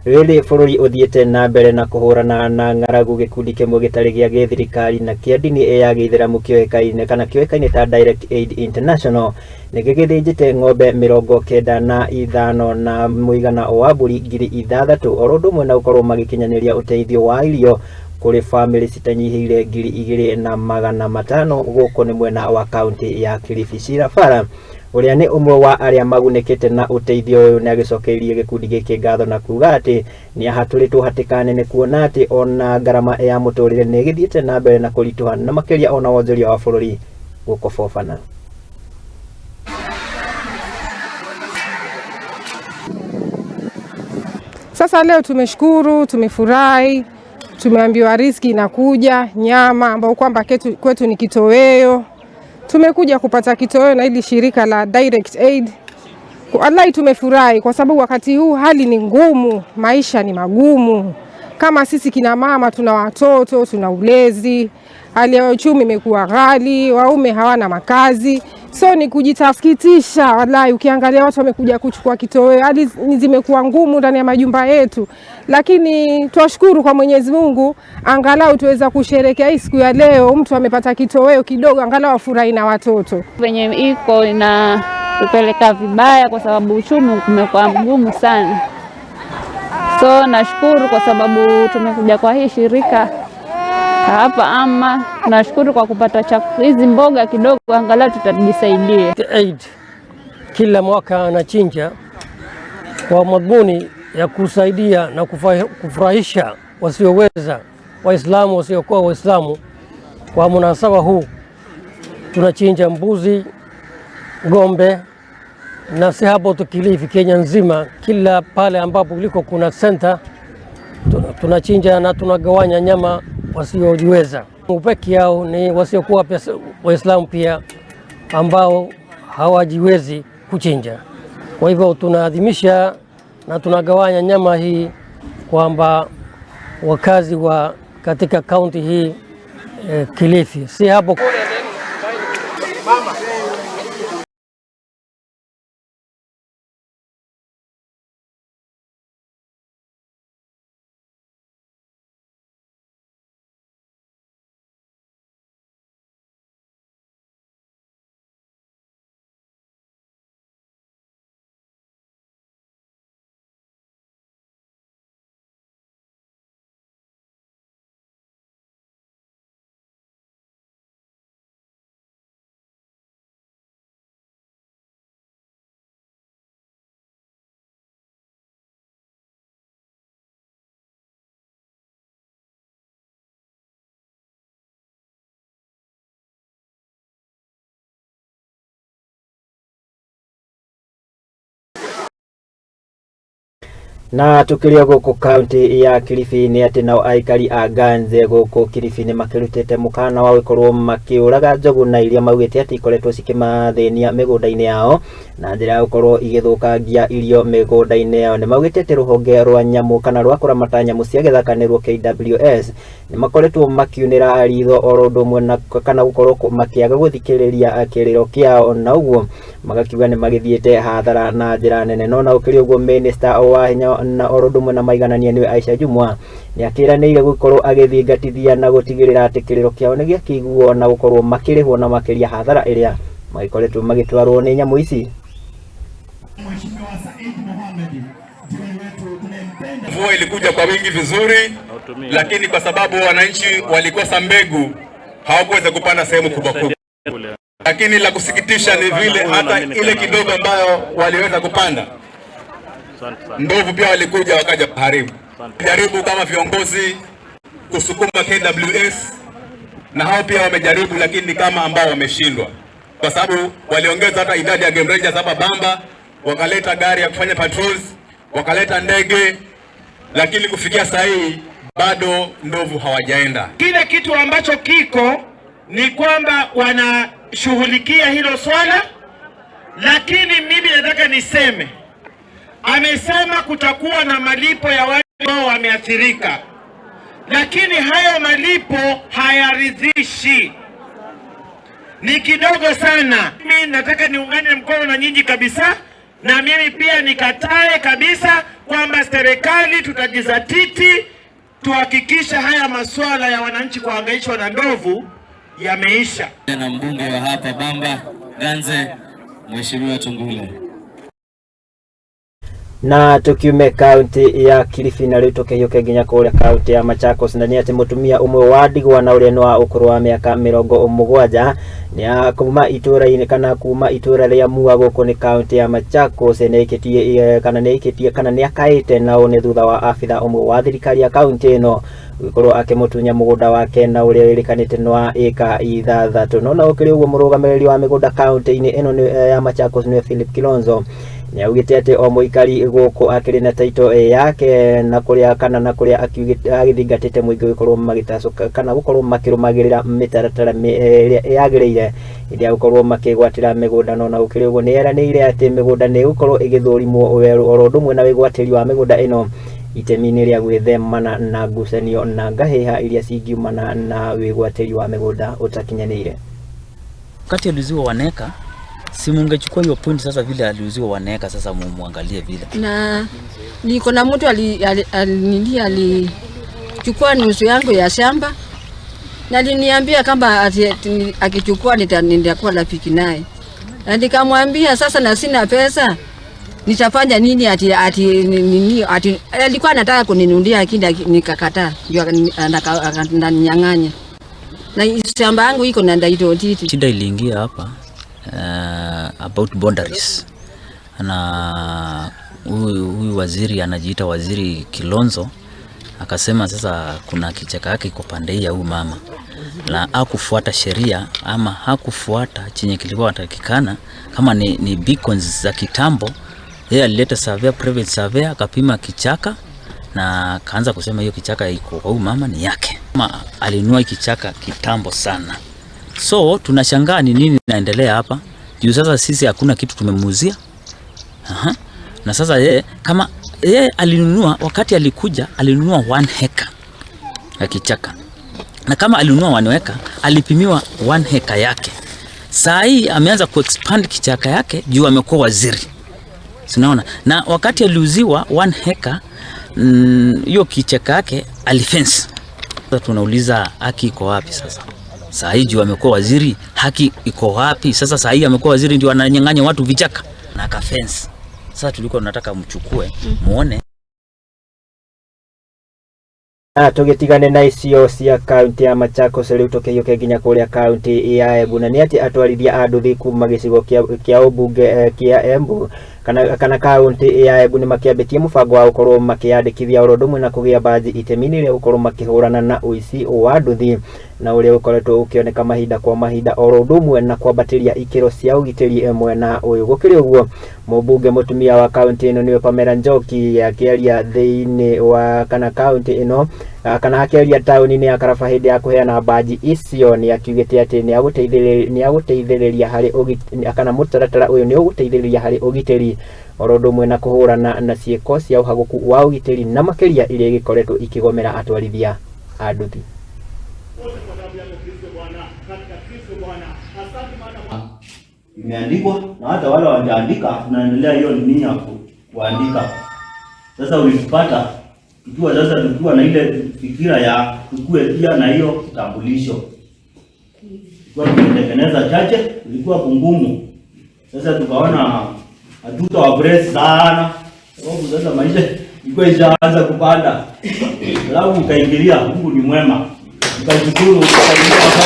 Rĩrĩ bũrũri ũthiĩte na mbere na kũhũrana na ng'aragu, gĩkundi kĩmwe gĩtarĩ gĩa gĩthirikari na kĩa ndini ya gĩithĩramu kĩoĩkaine ta Direct Aid International nĩgĩgĩthĩnjĩte ng'ombe 95 na mũigana wa mbũri 6,000 oro ũndũ ũmwe na gũkorwo magĩkinyanĩria ũteithio wa irio kũrĩ famĩlĩ citanyihĩire 2,500 gũkũ nĩ mwena wa kaunti ya Kilifi. Shira Fara ũrĩa nĩ ũmwe wa arĩa magunĩkĩte na ũteithio ũyũ nĩagĩcokeirie gĩkundi gĩkĩ ngatho na kuga atĩ nĩahatũrĩtwo hatĩka nene kuona atĩ ona ngarama ya mũtũrĩre nĩgĩthiĩte na mbere na kũritũha na makĩria ona wonjoria wa bũrũri gũkobobana. Sasa leo tumeshukuru, tumefurahi, tumeambiwa riziki inakuja, nyama ambao kwamba kwetu ni kitoweo. Tumekuja kupata kitoweo na hili shirika la Direct Aid. Wallahi tumefurahi kwa sababu wakati huu hali ni ngumu, maisha ni magumu. Kama sisi kina mama tuna watoto, tuna ulezi, hali ya uchumi imekuwa ghali, waume hawana makazi. So ni kujitasikitisha wallahi, ukiangalia watu wamekuja kuchukua kitoweo, hali zimekuwa ngumu ndani ya majumba yetu. Lakini twashukuru kwa Mwenyezi Mungu, angalau tuweza kusherehekea hii siku ya leo, mtu amepata kitoweo kidogo, angalau afurahi na watoto. Venye iko ina tupeleka vibaya kwa sababu uchumi umekuwa mgumu sana. So nashukuru kwa sababu tumekuja kwa hii shirika hapa, ama nashukuru kwa kupata hizi mboga kidogo, angalau tutajisaidia. Aid kila mwaka anachinja kwa madhumuni ya kusaidia na kufurahisha wasioweza, Waislamu wasiokuwa Waislamu. Kwa munasaba huu tunachinja mbuzi, ng'ombe na si hapo tu Kilifi, Kenya nzima, kila pale ambapo liko kuna center tunachinja na tunagawanya nyama wasiojiweza. Upeki yao ni wasiokuwa Waislamu pia ambao hawajiwezi kuchinja. Kwa hivyo tunaadhimisha na tunagawanya nyama hii kwamba wakazi wa katika kaunti hii Kilifi, si hapo na tukiria gũkũ kaunti ya Kilifi nĩ atĩ nao aikari a Ganze gũkũ Kilifi nĩ makĩrutĩte mũkana wa gũkorwo makĩũraga njogu na iria maugĩte atĩ ikoretwo cikĩmathĩnia mĩgũnda-inĩ yao na njĩra ya gũkorwo igĩthũkangia irio mĩgũnda-inĩ yao. Nĩ maugĩte atĩ rũhonge rwa nyamũ kana rwa kũramata nyamũ cia gĩthaka nĩruo KWS nĩ makoretwo makiunĩra ritho oro ũndũ ũmwe na kana gũkorwo makĩaga gũthikĩrĩria kĩrĩro kĩao, na ũguo magakiuga nĩ magĩthiĩte hathara na njĩra nene. No na ũkĩrĩ ũguo Minister wa hinya na oro ũndũ ũmwe na maiganania nĩwe Aisha Jumwa nĩakĩranĩire gũkorwo agĩthingatithia na gũtigĩrĩra atĩ kĩrĩro kĩao nĩ gĩakĩiguo na gũkorwo makĩrĩhwo na makĩria hathara ĩrĩa magĩkoretwo magĩtwarwo nĩ nyamũ ici. Mvua ilikuja kwa wingi vizuri, lakini kwa sababu wananchi walikosa mbegu hawakuweza kupanda sehemu kubwa kubwa. Lakini la kusikitisha ni vile hata ile kidogo ambayo waliweza kupanda, ndovu pia walikuja wakaja kuharibu. Jaribu kama viongozi kusukuma KWS na hao pia wamejaribu, lakini kama ambao wameshindwa, kwa sababu waliongeza hata idadi ya game rangers hapa Bamba, wakaleta gari ya kufanya patrols, wakaleta ndege, lakini kufikia saa hii bado ndovu hawajaenda. Kile kitu ambacho kiko ni kwamba wanashughulikia hilo swala, lakini mimi nataka niseme, amesema kutakuwa na malipo ya wale ambao wameathirika, lakini hayo malipo hayaridhishi, ni kidogo sana. Mimi nataka niungane mkono na nyinyi kabisa na mimi pia nikatae kabisa kwamba serikali tutajizatiti tuhakikisha haya masuala ya wananchi kuhangaishwa na ndovu yameisha. Na mbunge wa hapa Bamba Ganze, Mheshimiwa Tungule. Na tukiume kaunti ya Kilifi na rĩu tũkĩhiũke nginya kũrĩa kaunti ya Machakos, na nĩ atĩ mũtumia ũmwe wa ndigwa na ũrĩa nĩ wa ũkũrũ wa mĩaka 70 nĩ kuma itũũra-inĩ kana kuma itũũra rĩa Mua gũkũ nĩ kaunti ya Machakos nĩ akaĩte nao nĩ thutha wa abitha ũmwe wa thirikari ya kaunti ĩno gũkorwo akĩmũtunya mũgũnda wake na ũrĩa wĩrĩkanĩte nĩ wa ĩka 3. No ũkĩrĩ ũguo mũrũgamĩrĩri wa mĩgũnda kaunti-inĩ ĩno ya Machakos nĩ Philip Kilonzo nĩ augĩte atĩ o mũikari gũkũ akĩrĩ na taito yake na kũrĩa agĩthingatĩte mũingĩ gũkorwo magĩtacũka kana gũkorwo makĩrũmagĩrĩra mĩtaratara ĩrĩa yagĩrĩire ĩrĩa gũkorwo makĩgwatĩra mĩgũnda. No na gũkĩrĩ ũguo nĩ eranĩire atĩ mĩgũnda nĩ gũkorwo ĩgĩthũrimwo oro ũndũ ũmwe na wĩgwatĩri wa mĩgũnda ĩno itemi-inĩ rĩa gwĩthemana na ngucanio na ngahĩha iria cingiumana na wĩgwatĩri wa mĩgũnda ũtakinyanĩire. Wakati aliuziwa waneka, si mungechukua hiyo point sasa vile aliuziwa waneka, sasa muangalie vile. Na niko na mtu alichukua nusu yangu ya shamba na aliniambia kama akichukua nitakuwa rafiki naye. Na nikamwambia sasa na sina pesa nitafanya nini? Alikuwa anataka kuninunulia lakini nikakataa, ndio akaninyang'anya. Na shamba yangu iko na ndaito titi. Shida iliingia hapa about boundaries. Na huyu waziri anajiita Waziri Kilonzo akasema sasa kuna kichaka yake iko pande hii ya huyu mama, na hakufuata sheria ama hakufuata chenye kilikuwa kinatakikana kama ni beacons za kitambo. Yeye alileta surveyor, private surveyor, akapima kichaka na kaanza kusema hiyo kichaka iko kwa huyu mama ni yake. Mama alinunua kichaka kitambo sana. So tunashangaa ni nini inaendelea hapa. Juu sasa sisi hakuna kitu tumemuuzia. Na sasa yeye alinunua, wakati alikuja alinunua 1 hectare ya kichaka. Na kama alinunua 1 hectare alipimiwa 1 hectare yake. Saa hii ameanza kuexpand kichaka yake juu amekuwa waziri. Unaona? Na wakati aliuziwa 1 hectare hiyo kichaka yake alifence. Sasa tunauliza haki iko wapi sasa? Saa hii juu amekuwa waziri, haki iko wapi? Sasa saa hii amekuwa waziri ndio ananyang'anya watu vichaka na akafence. Sasa tulikuwa tunataka mchukue muone. Tũgĩtigane na icio cia kaunti ya Machakos rĩu tũkĩhiũke nginya kũrĩa kaunti ya Embu, na nĩ atĩ atwarithia a nduthi kuma gĩcigo kĩa ũmbunge kĩa Embu kana kaunti ya Embu nĩ makĩambĩtie mũbango wa gũkorwo makĩandĩkithia oro ũndũ ũmwe na kũgĩa baji itemi-inĩ rĩa gũkorwo makĩhũrana na ũici wa nduthi na ũrĩa ũkoretwo ũkĩoneka mahinda kwa mahinda oro ũndũ ũmwe na kwambatĩria ikĩro cia ũgitĩri mwena ũyũ. Gũkĩrĩ ũguo mũmbunge mũtumia wa kaunti ĩno nĩwe Pamela Njoki akĩaria thĩinĩ wa kana kaunti ĩno kana akĩaria taũni-inĩ ya Karaba hĩndĩ ya kũheana baji icio nĩ akiugĩte atĩ nĩ agũteithĩrĩria harĩ kana mũtaratara ũyũ nĩ ũgũteithĩrĩria harĩ ũgitĩri oro ũndũ ũmwe na kũhũrana na ciĩko cia ũhagũku wa ũgitĩri na makĩria iria igĩkoretwo ikĩgomera atwarithia a nduthi. Imeandikwa na hata wale wajaandika tunaendelea hiyo nini ya kuandika. Sasa ulipata tukiwa sasa tukiwa na ile fikira ya tukue pia na hiyo kitambulisho. Kwa kutengeneza chache ilikuwa ngumu. Sasa tukaona hatuta wabresi sana. Sababu sasa maisha ilikuwa ishaanza kupanda. Alafu ukaingilia, Mungu ni mwema. Ukashukuru ukaingia hapa.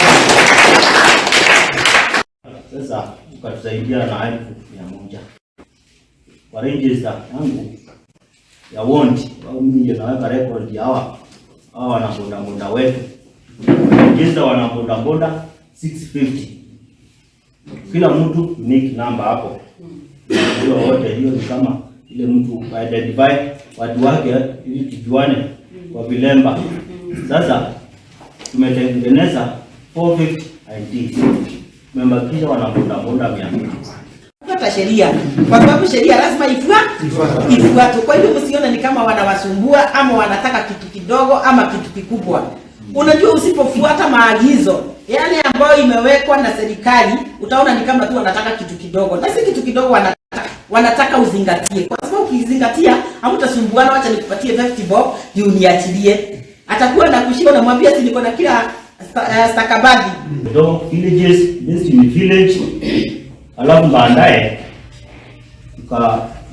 Sasa ukatusaidia na 1,100 kwa register yangu ya want au mimi ndio naweka record ya hawa wanaboda wetu. Register wanaboda 650 kila mtu unique number hapo. Hiyo wote hiyo ni kama ile mtu identify watu wake ili tujuane kwa vilemba. Sasa tumetengeneza 450 IDs. Mmebakisha wanaboda 100. Hata sheria kwa sababu sheria lazima ifuatwe. Kwa hivyo msione ni kama wanawasumbua ama wanataka kitu kidogo ama kitu kikubwa. Unajua usipofuata maagizo yale ambayo imewekwa na serikali utaona ni kama tu wanataka kitu kidogo. Na si kitu kidogo wanataka. wanataka uzingatie, kwa sababu ukizingatia hamtasumbuana. Acha nikupatie 50 bob ndio uniachilie, atakuwa na kushika, unamwambia si niko na kila stakabadhi. Ndio villages, this in village, alafu baadaye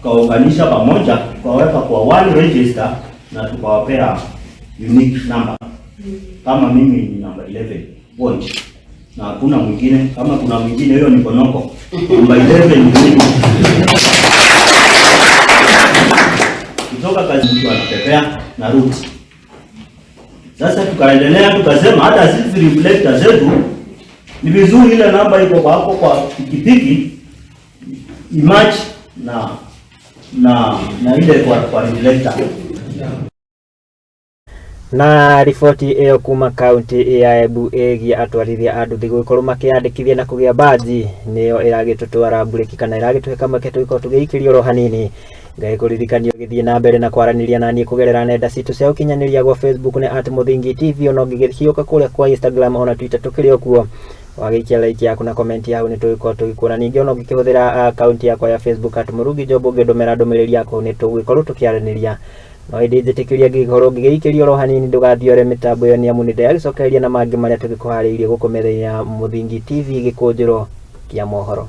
tukaunganisha pamoja, tukaweka kwa one register na tukawapea unique number. Kama mimi ni number 11 ward na hakuna mwingine, kama kuna mwingine hiyo ni konoko. Number 11 ni kutoka kazi mtu anapepea na route. Sasa tukaendelea tukasema hata sisi reflector zetu ni vizuri ile namba iko kwa hapo kwa pikipiki image na ile kwa reflector. Na riboti iyo kuma kaunti ya Embu ĩgiĩ atwarithia a nduthi gũkorwo makĩandĩkithia na kũgĩa baji nĩyo ĩragĩtũtwara mburĩki kana ĩragĩtũhe kamweke tũgĩkorwo tũgĩikĩrio oro hanini. Ngagĩkũririkanio gĩthiĩ na mbere na kwaranĩria naniĩ kũgerera nenda citũ cia ũkinyanĩria gwa Facebook nĩ @Muthingi TV, ona ũngĩgĩhiũka kũrĩa kwa Instagram ona Twitter tũkĩrĩ o kuo. Wagĩikia like yaku na comment yaku nĩ tũgĩkorwo tũgĩkuona. Ningĩ ona ũngĩkĩhũthĩra akaunti yakwa ya Facebook @Mũrungi Njobu ũngĩndũmĩra ndũmĩrĩri yaku nĩ tũgĩkorwo tũkĩaranĩria. No ĩndĩ njĩtĩkĩria ngĩkorwo ngĩgĩikĩrio oro hanini ndũgathiĩ ore mĩtambo ĩyo nĩ amu nĩ ndĩragĩcokereria na mangĩ marĩa tũgĩkũharĩirie gũkũ metha-inĩ ya Muthingi TV gĩkũnjĩro kĩa mohoro.